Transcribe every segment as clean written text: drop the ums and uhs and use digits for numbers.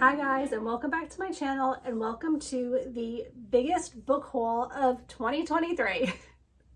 Hi guys, and welcome back to my channel, and welcome to the biggest book haul of 2023.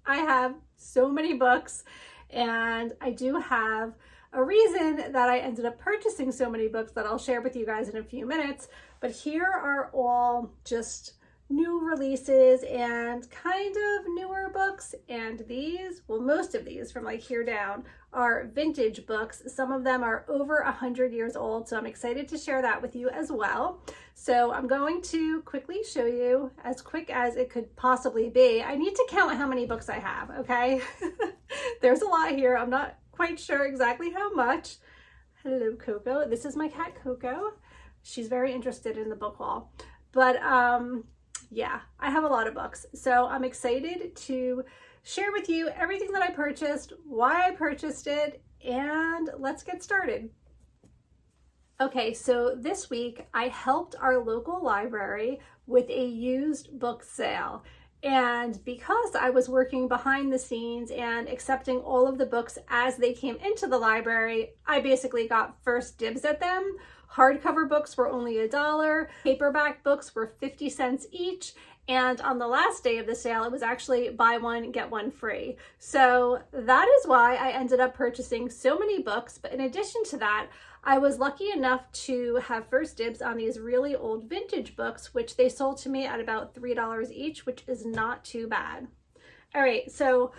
I have so many books, and I do have a reason that I ended up purchasing so many books that I'll share with you guys in a few minutes. But here are all just new releases and kind of newer books, and these, well, most of these from like here down are vintage books. Some of them are over 100 years old, so I'm excited to share that with you as well. So I'm going to quickly show you, as quick as it could possibly be. I need to count how many books I have, okay? There's a lot here. I'm not quite sure exactly how much. Hello, Coco. This is my cat, Coco. She's very interested in the book haul. But yeah, I have a lot of books. So I'm excited to share with you everything that I purchased, why I purchased it, and let's get started. Okay, so this week I helped our local library with a used book sale. And because I was working behind the scenes and accepting all of the books as they came into the library, I basically got first dibs at them. Hardcover books were only $1, paperback books were 50 cents each, and on the last day of the sale, it was actually buy one, get one free. So that is why I ended up purchasing so many books. But in addition to that, I was lucky enough to have first dibs on these really old vintage books, which they sold to me at about $3 each, which is not too bad. All right, so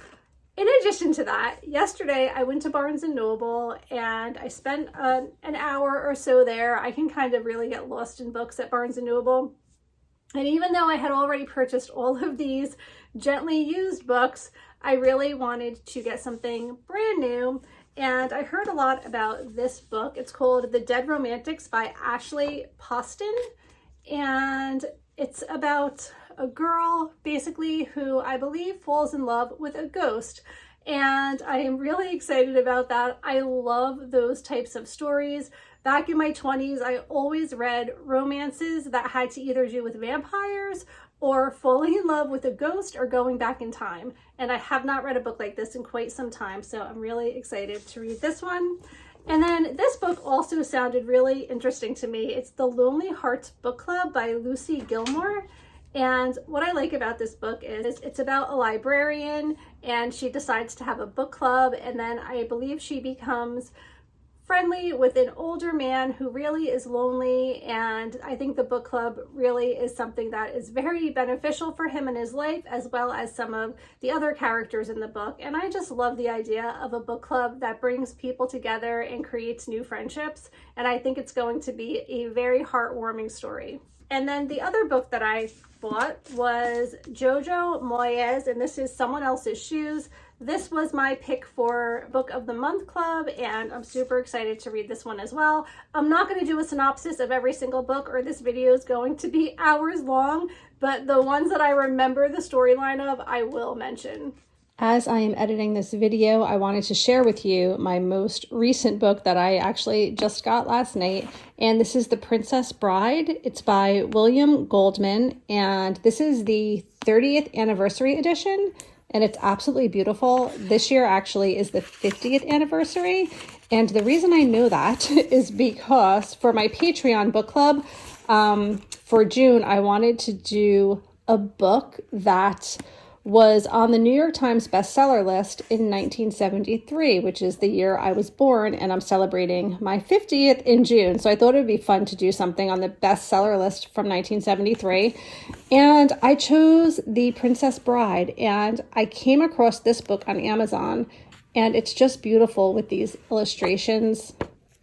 in addition to that, yesterday I went to Barnes & Noble and I spent an hour or so there. I can kind of really get lost in books at Barnes & Noble. And even though I had already purchased all of these gently used books, I really wanted to get something brand new. And I heard a lot about this book. It's called The Dead Romantics by Ashley Poston. And it's about a girl basically who I believe falls in love with a ghost. And I am really excited about that. I love those types of stories. Back in my 20s, I always read romances that had to either do with vampires or falling in love with a ghost or going back in time. And I have not read a book like this in quite some time, so I'm really excited to read this one. And then this book also sounded really interesting to me. It's The Lonely Hearts Book Club by Lucy Gilmore. And what I like about this book is it's about a librarian, and she decides to have a book club, and then I believe she becomes friendly with an older man who really is lonely, and I think the book club really is something that is very beneficial for him in his life, as well as some of the other characters in the book. And I just love the idea of a book club that brings people together and creates new friendships, and I think it's going to be a very heartwarming story. And then the other book that I bought was Jojo Moyes, and this is Someone Else's Shoes. This was my pick for Book of the Month Club, and I'm super excited to read this one as well. I'm not going to do a synopsis of every single book, or this video is going to be hours long, but the ones that I remember the storyline of, I will mention. As I am editing this video, I wanted to share with you my most recent book that I actually just got last night, and this is The Princess Bride. It's by William Goldman, and this is the 30th anniversary edition, and it's absolutely beautiful. This year actually is the 50th anniversary, and the reason I know that is because for my Patreon book club for June, I wanted to do a book that was on the New York Times bestseller list in 1973, which is the year I was born, and I'm celebrating my 50th in June. So I thought it would be fun to do something on the bestseller list from 1973. And I chose The Princess Bride, and I came across this book on Amazon, and it's just beautiful with these illustrations,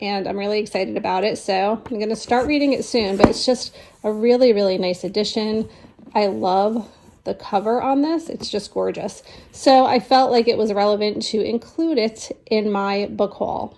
and I'm really excited about it. So I'm going to start reading it soon, but it's just a really, really nice edition. I love the cover on this. It's just gorgeous. So I felt like it was relevant to include it in my book haul.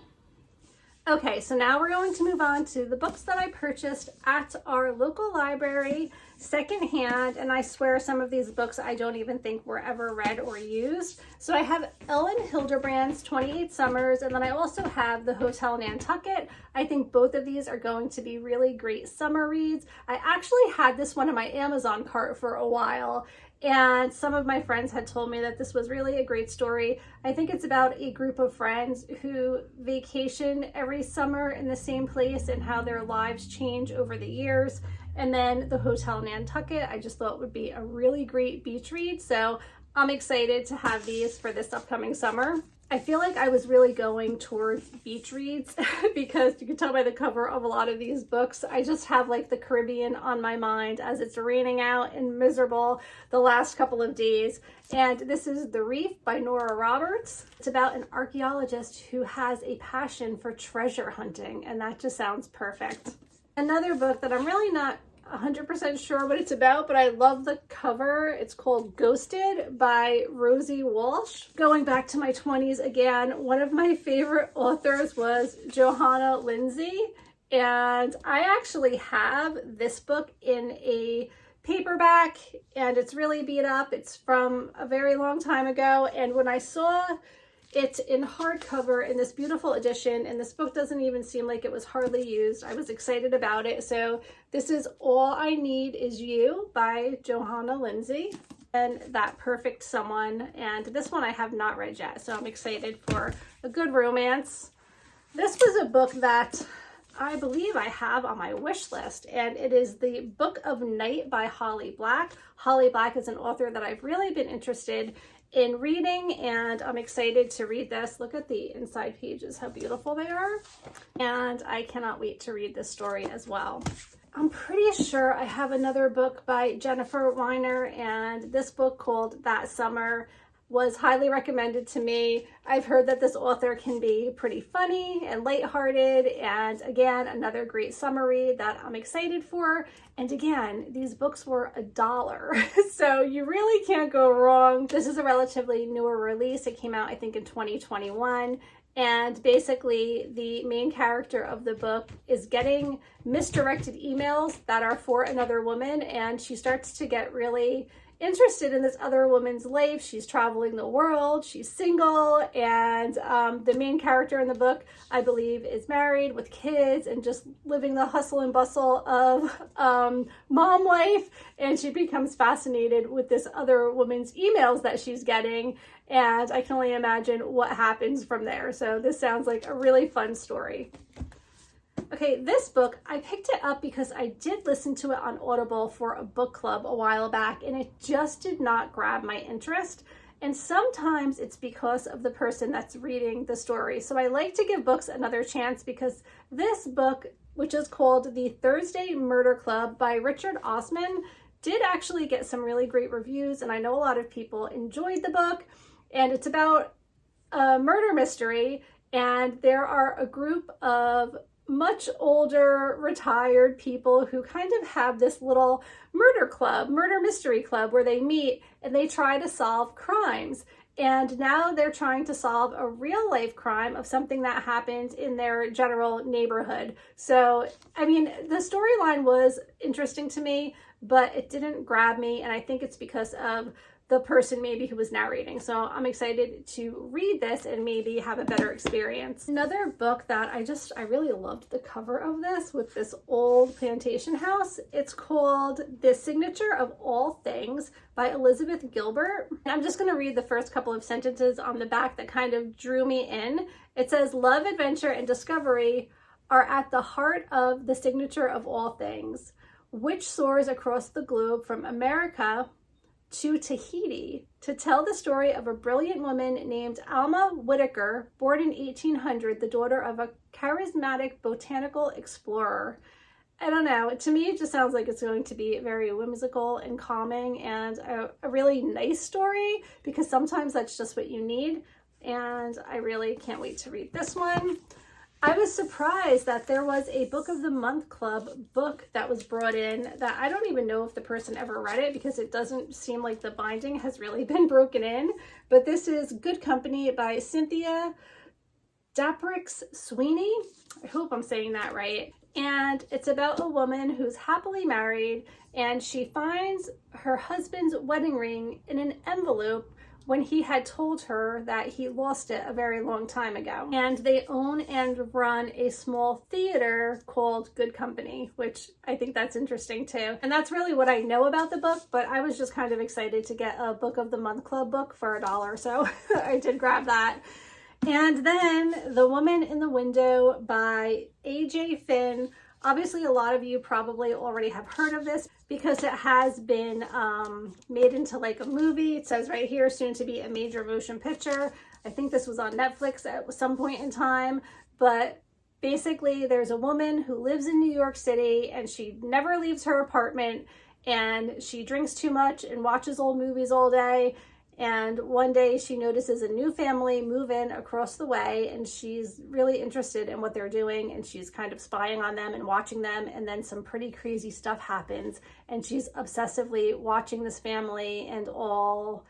Okay, so now we're going to move on to the books that I purchased at our local library. secondhand, and I swear some of these books I don't even think were ever read or used. So I have Ellen Hilderbrand's 28 Summers, and then I also have The Hotel Nantucket. I think both of these are going to be really great summer reads. I actually had this one in my Amazon cart for a while, and some of my friends had told me that this was really a great story. I think it's about a group of friends who vacation every summer in the same place and how their lives change over the years. And then The Hotel Nantucket, I just thought would be a really great beach read. So I'm excited to have these for this upcoming summer. I feel like I was really going towards beach reads because you can tell by the cover of a lot of these books, I just have like the Caribbean on my mind as it's raining out and miserable the last couple of days. And this is The Reef by Nora Roberts. It's about an archaeologist who has a passion for treasure hunting, and that just sounds perfect. Another book that I'm really not 100% sure what it's about, but I love the cover. It's called Ghosted by Rosie Walsh. Going back to my 20s again, one of my favorite authors was Johanna Lindsey, and I actually have this book in a paperback, and it's really beat up. It's from a very long time ago, and when I saw it's in hardcover in this beautiful edition, and this book doesn't even seem like it was hardly used. I was excited about it. So this is All I Need Is You by Johanna Lindsey, and That Perfect Someone. And this one I have not read yet, so I'm excited for a good romance. This was a book that I believe I have on my wish list, and it is The Book of Night by Hawley Black. Hawley Black is an author that I've really been interested in reading, and I'm excited to read this. Look at the inside pages, how beautiful they are. And I cannot wait to read this story as well. I'm pretty sure I have another book by Jennifer Weiner, and this book called That Summer was highly recommended to me. I've heard that this author can be pretty funny and lighthearted, and again, another great summer read that I'm excited for. And again, these books were $1, so you really can't go wrong. This is a relatively newer release. It came out, I think, in 2021. And basically, the main character of the book is getting misdirected emails that are for another woman, and she starts to get really interested in this other woman's life. She's traveling the world, she's single, and the main character in the book, I believe, is married with kids and just living the hustle and bustle of mom life, and she becomes fascinated with this other woman's emails that she's getting, and I can only imagine what happens from there. So this sounds like a really fun story. Okay, this book, I picked it up because I did listen to it on Audible for a book club a while back, and it just did not grab my interest. And sometimes it's because of the person that's reading the story. So I like to give books another chance, because this book, which is called The Thursday Murder Club by Richard Osman, did actually get some really great reviews, and I know a lot of people enjoyed the book. And it's about a murder mystery, and there are a group of much older retired people who kind of have this little murder mystery club where they meet and they try to solve crimes. And now they're trying to solve a real life crime of something that happened in their general neighborhood. So, I mean, the storyline was interesting to me, but it didn't grab me. And I think it's because of the person maybe who was narrating. So I'm excited to read this and maybe have a better experience. Another book that I really loved the cover of this, with this old plantation house. It's called The Signature of All Things by Elizabeth Gilbert. And I'm just going to read the first couple of sentences on the back that kind of drew me in. It says, "Love, adventure, and discovery are at the heart of the signature of all things, which soars across the globe from America to Tahiti to tell the story of a brilliant woman named Alma Whitaker, born in 1800, the daughter of a charismatic botanical explorer." I don't know, to me it just sounds like it's going to be very whimsical and calming, and a really nice story, because sometimes that's just what you need, and I really can't wait to read this one. I was surprised that there was a Book of the Month Club book that was brought in that I don't even know if the person ever read it, because it doesn't seem like the binding has really been broken in. But this is Good Company by Cynthia Daprix Sweeney. I hope I'm saying that right. And it's about a woman who's happily married, and she finds her husband's wedding ring in an envelope when he had told her that he lost it a very long time ago. And they own and run a small theater called Good Company, which I think that's interesting too. And that's really what I know about the book, but I was just kind of excited to get a Book of the Month Club book for $1, so I did grab that. And then The Woman in the Window by A.J. Finn. Obviously, a lot of you probably already have heard of this because it has been made into like a movie. It says right here, soon to be a major motion picture. I think this was on Netflix at some point in time, but basically there's a woman who lives in New York City and she never leaves her apartment, and she drinks too much and watches old movies all day. And one day she notices a new family move in across the way, and she's really interested in what they're doing, and she's kind of spying on them and watching them, and then some pretty crazy stuff happens, and she's obsessively watching this family, and all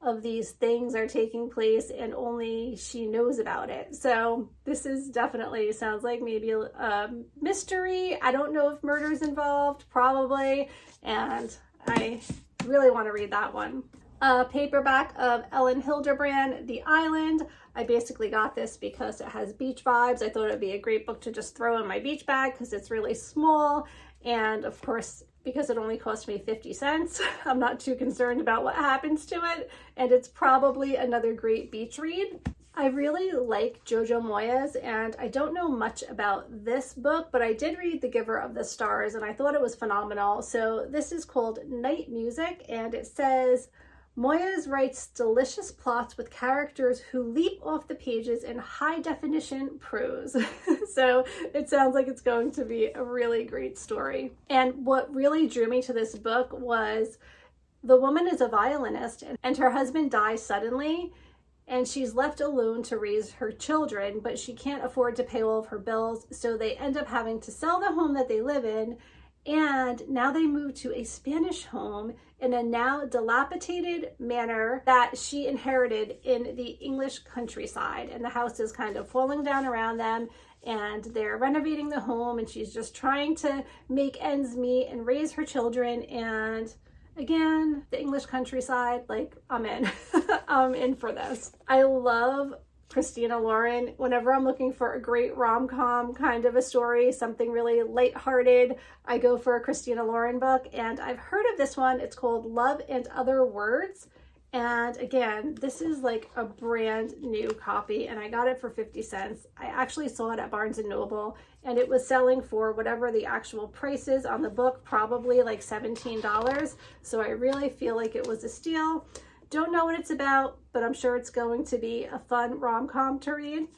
of these things are taking place and only she knows about it. So this is definitely sounds like maybe a mystery. I don't know if murder's involved, probably, and I really want to read that one. A paperback of Ellen Hilderbrand, The Island. I basically got this because it has beach vibes. I thought it would be a great book to just throw in my beach bag because it's really small. And of course, because it only cost me 50 cents, I'm not too concerned about what happens to it. And it's probably another great beach read. I really like Jojo Moyes, and I don't know much about this book, but I did read The Giver of the Stars and I thought it was phenomenal. So this is called Night Music, and it says, Moyes writes delicious plots with characters who leap off the pages in high definition prose. So it sounds like it's going to be a really great story. And what really drew me to this book was the woman is a violinist and her husband dies suddenly, and she's left alone to raise her children, but she can't afford to pay all of her bills. So they end up having to sell the home that they live in. And now they move to a Spanish home in a now dilapidated manor that she inherited in the English countryside. And the house is kind of falling down around them, and they're renovating the home, and she's just trying to make ends meet and raise her children. And again, the English countryside, like, I'm in. I'm in for this. I love Christina Lauren. Whenever I'm looking for a great rom-com kind of a story, something really lighthearted, I go for a Christina Lauren book, and I've heard of this one. It's called Love and Other Words. And again, this is like a brand new copy, and I got it for 50 cents. I actually saw it at Barnes & Noble, and it was selling for whatever the actual price is on the book, probably like $17. So I really feel like it was a steal. Don't know what it's about, but I'm sure it's going to be a fun rom-com to read.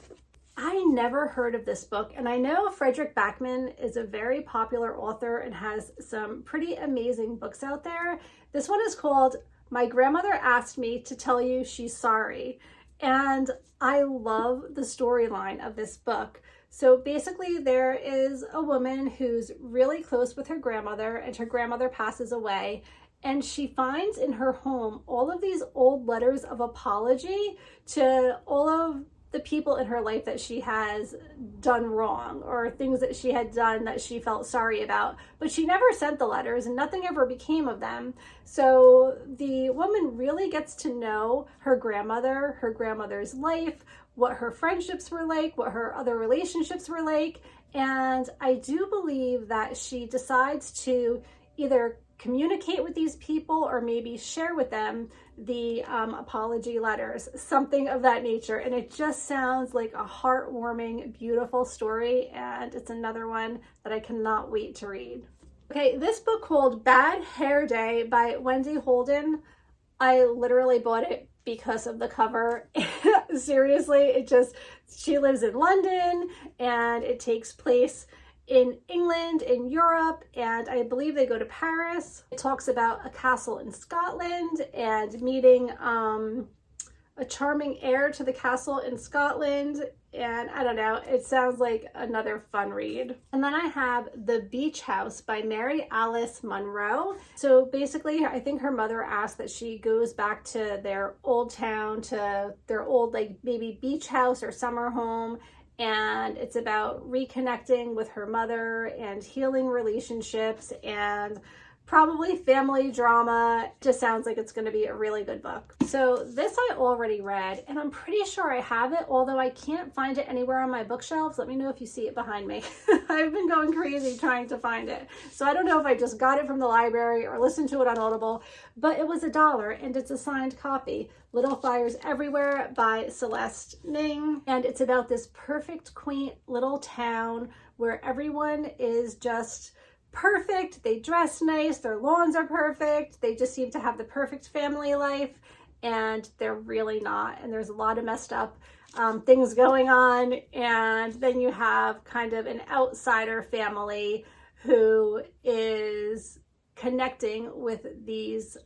I never heard of this book, and I know Frederick Backman is a very popular author and has some pretty amazing books out there. This one is called My Grandmother Asked Me to Tell You She's Sorry, and I love the storyline of this book. So basically there is a woman who's really close with her grandmother, and her grandmother passes away. And she finds in her home all of these old letters of apology to all of the people in her life that she has done wrong, or things that she had done that she felt sorry about. But she never sent the letters, and nothing ever became of them. So the woman really gets to know her grandmother's life, what her friendships were like, what her other relationships were like. And I do believe that she decides to either communicate with these people or maybe share with them the apology letters, something of that nature. And it just sounds like a heartwarming, beautiful story, and it's another one that I cannot wait to read. Okay, this book called Bad Hair Day by Wendy Holden, I literally bought it because of the cover. Seriously, she lives in London, and it takes place in England, in Europe, and I believe they go to Paris. It talks about a castle in Scotland and meeting a charming heir to the castle in Scotland. and I don't know, it sounds like another fun read. And then I have The Beach House by Mary Alice Monroe. So basically, I think her mother asked that she goes back to their old town, to their old like maybe beach house or summer home, and it's about reconnecting with her mother and healing relationships and probably family drama. Just sounds like it's going to be a really good book. So this I already read, and I'm pretty sure I have it, although I can't find it anywhere on my bookshelves. Let me know if you see it behind me. I've been going crazy trying to find it. So I don't know if I just got it from the library or listened to it on Audible, but it was $1 and it's a signed copy. Little Fires Everywhere by Celeste Ning. And it's about this perfect, quaint little town where everyone is just perfect. They dress nice, their lawns are perfect, they just seem to have the perfect family life, and they're really not. And there's a lot of messed up things going on. And then you have kind of an outsider family who is connecting with these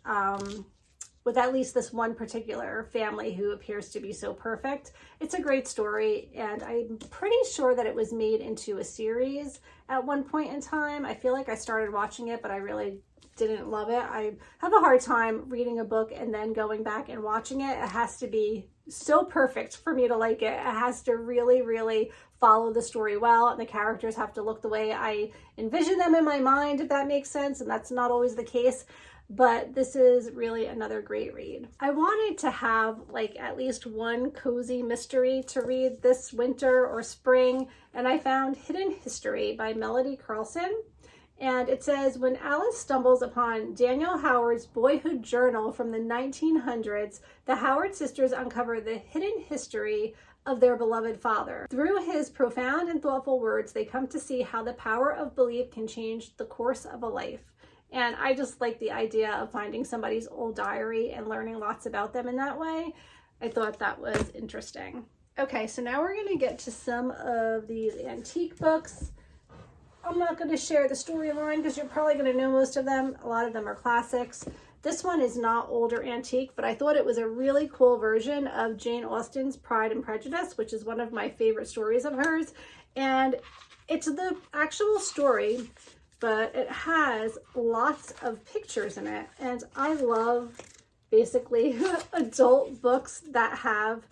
with at least this one particular family who appears to be so perfect. It's a great story, and I'm pretty sure that it was made into a series at one point in time. I feel like I started watching it, but I really didn't love it. I have a hard time reading a book and then going back and watching it. It has to be so perfect for me to like it. It has to really, really follow the story well, and the characters have to look the way I envision them in my mind, if that makes sense, and that's not always the case. But this is really another great read. I wanted to have like at least one cozy mystery to read this winter or spring, and I found Hidden History by Melody Carlson. And it says, when Alice stumbles upon Daniel Howard's boyhood journal from the 1900s, the Howard sisters uncover the hidden history of their beloved father. Through his profound and thoughtful words, they come to see how the power of belief can change the course of a life. And I just like the idea of finding somebody's old diary and learning lots about them in that way. I thought that was interesting. Okay, so now we're going to get to some of these antique books. I'm not going to share the storyline because you're probably going to know most of them. A lot of them are classics. This one is not old or antique, but I thought it was a really cool version of Jane Austen's Pride and Prejudice, which is one of my favorite stories of hers. And it's the actual story, but it has lots of pictures in it. And I love basically adult books that have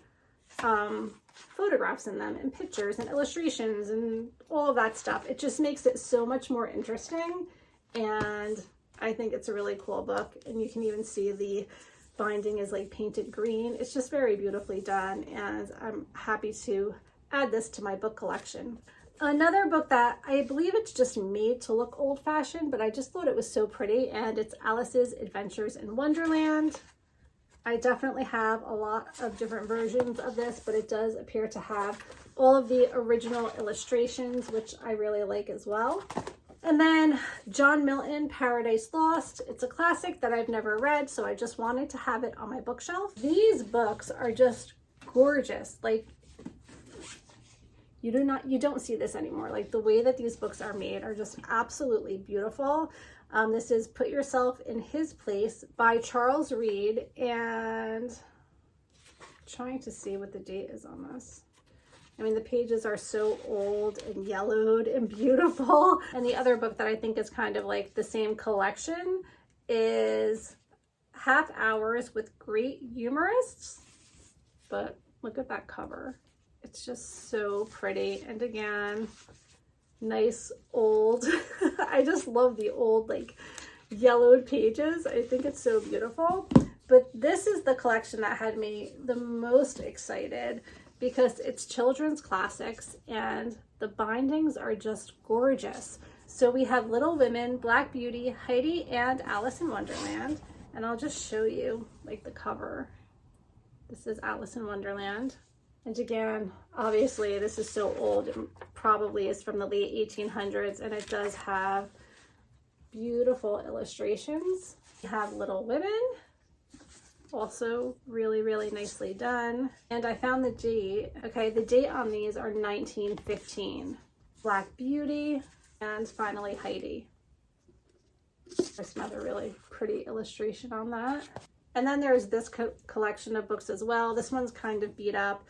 photographs in them and pictures and illustrations and all of that stuff. It just makes it so much more interesting. And I think it's a really cool book. And you can even see the binding is like painted green. It's just very beautifully done. And I'm happy to add this to my book collection. Another book that I believe it's just made to look old-fashioned, but I just thought it was so pretty, and it's Alice's Adventures in Wonderland. I definitely have a lot of different versions of this, but it does appear to have all of the original illustrations, which I really like as well. And then John Milton, Paradise Lost. It's a classic that I've never read, so I just wanted to have it on my bookshelf. These books are just gorgeous. Like, you don't see this anymore. Like, the way that these books are made are just absolutely beautiful. This is Put Yourself in His Place by Charles Reed, and I'm trying to see what the date is on this. I mean, the pages are so old and yellowed and beautiful. And the other book that I think is kind of like the same collection is Half Hours with Great Humorists. But look at that cover. It's just so pretty. And again, nice old, I just love the old like yellowed pages. I think it's so beautiful. But this is the collection that had me the most excited because it's children's classics and the bindings are just gorgeous. So we have Little Women, Black Beauty, Heidi, and Alice in Wonderland. And I'll just show you like the cover. This is Alice in Wonderland. And again, obviously this is so old, it probably is from the late 1800s, and it does have beautiful illustrations. We have Little Women, also really, really nicely done. And I found the date. Okay, the date on these are 1915. Black Beauty, and finally Heidi. There's another really pretty illustration on that. And then there's this collection of books as well. This one's kind of beat up,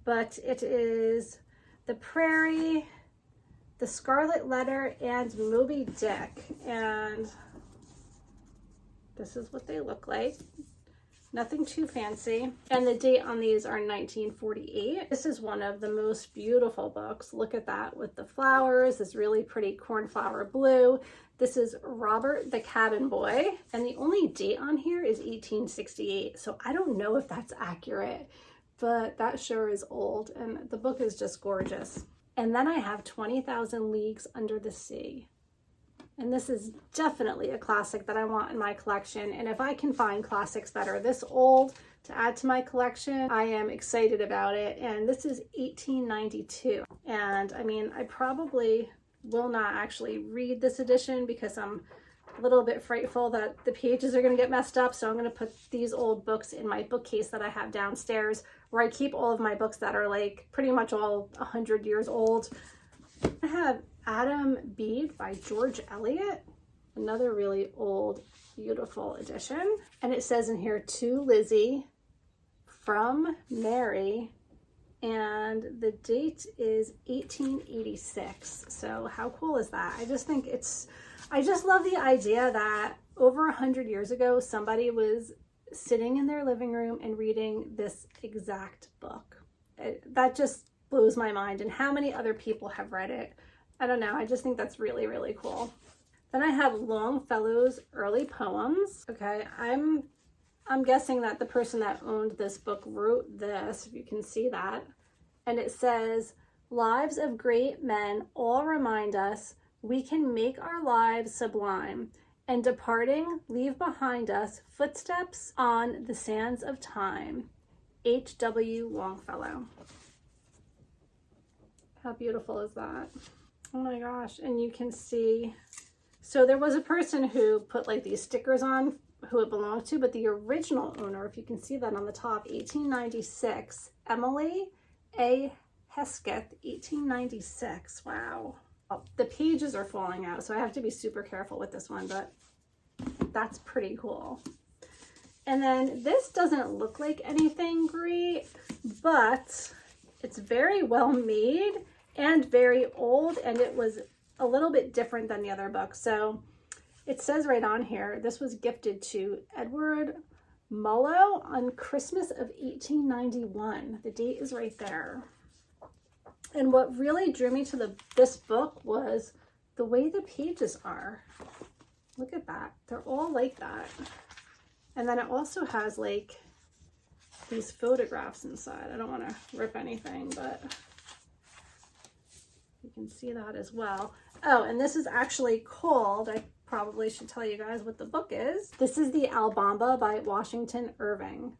but it is The Prairie, The Scarlet Letter, and Moby Dick. And this is what they look like. Nothing too fancy. And the date on these are 1948. This is one of the most beautiful books. Look at that with the flowers, this really pretty cornflower blue. This is Robert the Cabin Boy. And the only date on here is 1868. So I don't know if that's accurate, but that sure is old. And the book is just gorgeous. And then I have 20,000 Leagues Under the Sea. And this is definitely a classic that I want in my collection. And if I can find classics that are this old to add to my collection, I am excited about it. And this is 1892. And I mean, I probably will not actually read this edition because I'm a little bit frightful that the pages are going to get messed up. So I'm going to put these old books in my bookcase that I have downstairs, where I keep all of my books that are like pretty much all 100 years old. I have Adam Bede by George Eliot, another really old, beautiful edition. And it says in here, to Lizzie from Mary, and the date is 1886. So how cool is that? I just think I just love the idea that over 100 years ago, somebody was sitting in their living room and reading this exact book. That just blows my mind. And how many other people have read it? I don't know. I just think that's really, really cool. Then I have Longfellow's Early Poems. Okay, I'm guessing that the person that owned this book wrote this, if you can see that. And it says, lives of great men all remind us we can make our lives sublime, and departing leave behind us footsteps on the sands of time. H.W. Longfellow. How beautiful is that? Oh my gosh. And you can see, so there was a person who put like these stickers on who it belonged to, but the original owner, if you can see that on the top, 1896, Emily A. Hesketh, 1896. Wow. Oh, the pages are falling out, so I have to be super careful with this one, but that's pretty cool. And then this doesn't look like anything great, but it's very well made and very old, and it was a little bit different than the other books. So it says right on here, this was gifted to Edward Mullo on Christmas of 1891. The date is right there. And what really drew me to this book was the way the pages are. Look at that. They're all like that. And then it also has like these photographs inside. I don't want to rip anything, but you can see that as well. Oh, and this is actually called, I probably should tell you guys what the book is. This is the Alabama by Washington Irving.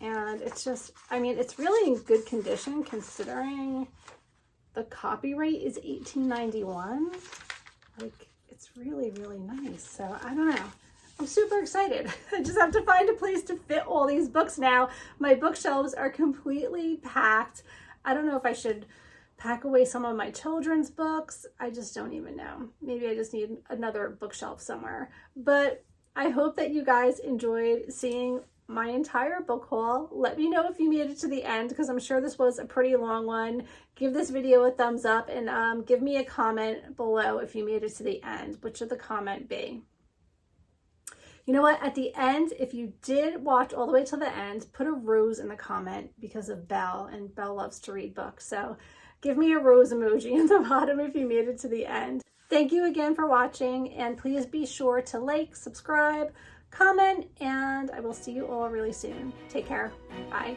And it's just, I mean, it's really in good condition considering the copyright is 1891. Like, it's really, really nice. So I don't know. I'm super excited. I just have to find a place to fit all these books now. My bookshelves are completely packed. I don't know if I should pack away some of my children's books. I just don't even know. Maybe I just need another bookshelf somewhere. But I hope that you guys enjoyed seeing my entire book haul. Let me know if you made it to the end, because I'm sure this was a pretty long one. Give this video a thumbs up, and give me a comment below if you made it to the end. What should the comment be? You know what? At the end, if you did watch all the way to the end, put a rose in the comment because of Belle, and Belle loves to read books. So give me a rose emoji in the bottom if you made it to the end. Thank you again for watching, and please be sure to like, subscribe, comment, and I will see you all really soon. Take care. Bye.